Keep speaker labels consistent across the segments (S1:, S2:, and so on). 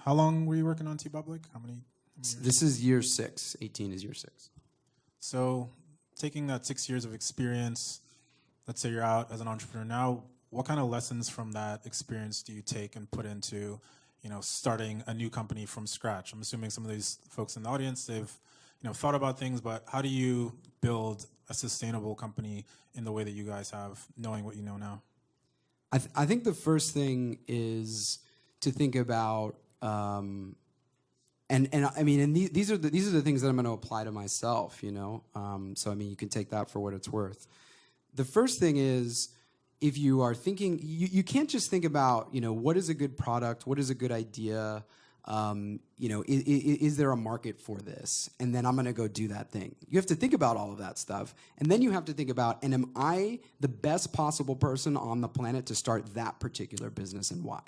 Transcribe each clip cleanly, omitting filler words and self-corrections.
S1: How long were you working on T-Public? How many years?
S2: This is year 6. 18 is year 6.
S1: So taking that 6 years of experience, let's say you're out as an entrepreneur now, what kind of lessons from that experience do you take and put into, starting a new company from scratch? I'm assuming some of these folks in the audience, they've, thought about things, but how do you build a sustainable company in the way that you guys have, knowing what you know now?
S2: I think the first thing is to think about, and these are the things that I'm going to apply to myself, So I mean, you can take that for what it's worth. The first thing is, if you are thinking, you can't just think about, what is a good product, what is a good idea, is there a market for this? And then I'm going to go do that thing. You have to think about all of that stuff. And then you have to think about, and am I the best possible person on the planet to start that particular business, and why,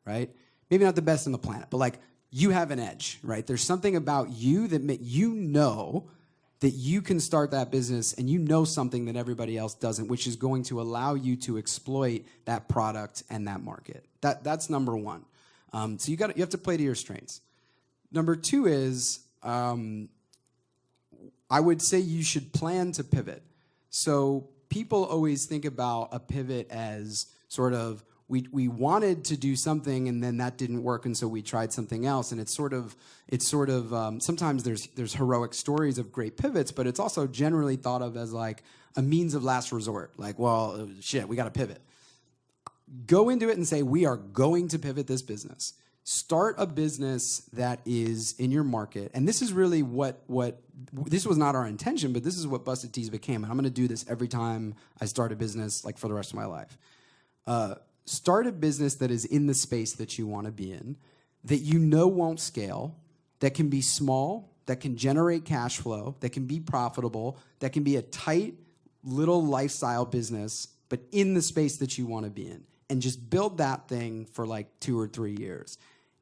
S2: right? Maybe not the best on the planet, but like, you have an edge, right? There's something about you that that you can start that business, and something that everybody else doesn't, which is going to allow you to exploit that product and that market. That's number one. So you have to play to your strengths. Number two is, I would say you should plan to pivot. So people always think about a pivot as sort of, we wanted to do something and then that didn't work, and so we tried something else. And it's sort of sometimes there's heroic stories of great pivots, but it's also generally thought of as like a means of last resort. Like, well, shit, we got to pivot. Go into it and say, we are going to pivot this business. Start a business that is in your market. And this is really what this was not our intention, but this is what Busted Tees became. And I'm going to do this every time I start a business, like for the rest of my life. Start a business that is in the space that you want to be in, that won't scale, that can be small, that can generate cash flow, that can be profitable, that can be a tight little lifestyle business, but in the space that you want to be in. And just build that thing for like 2 or 3 years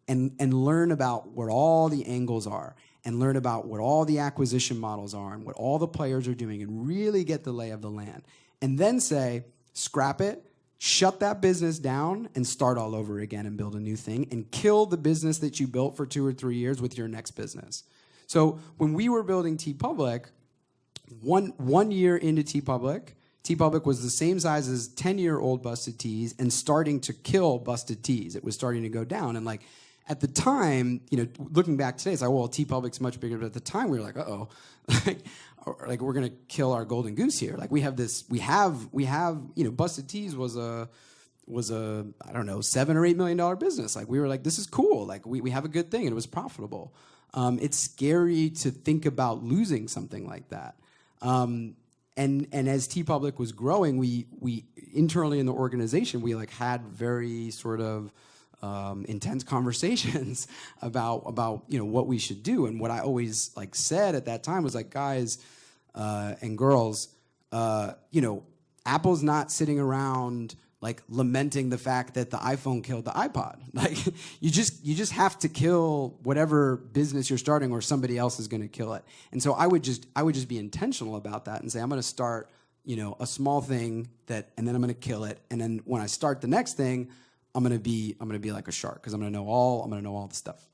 S2: and learn about what all the angles are, and learn about what all the acquisition models are and what all the players are doing, and really get the lay of the land. And then say, scrap it, shut that business down, and start all over again and build a new thing, and kill the business that you built for 2 or 3 years with your next business. So when we were building T-Public, one year into T-Public was the same size as 10-year-old Busted Tees and starting to kill Busted Tees. It was starting to go down. And like at the time, looking back today, it's like, well, T-Public's much bigger. But at the time, we were like, uh-oh, like we're gonna kill our golden goose here. Like we have, Busted Tees was a I don't know, $7 or $8 million business. Like we were like, this is cool. Like we have a good thing, and it was profitable. It's scary to think about losing something like that. And as T-Public was growing, we internally in the organization, we like had very sort of intense conversations about what we should do. And what I always like said at that time was like, guys and girls, Apple's not sitting around like lamenting the fact that the iPhone killed the iPod. Like you just have to kill whatever business you're starting, or somebody else is going to kill it. And so I would just be intentional about that and say, I'm going to start, a small thing and then I'm going to kill it. And then when I start the next thing, I'm going to be like a shark, because I'm going to know all the stuff.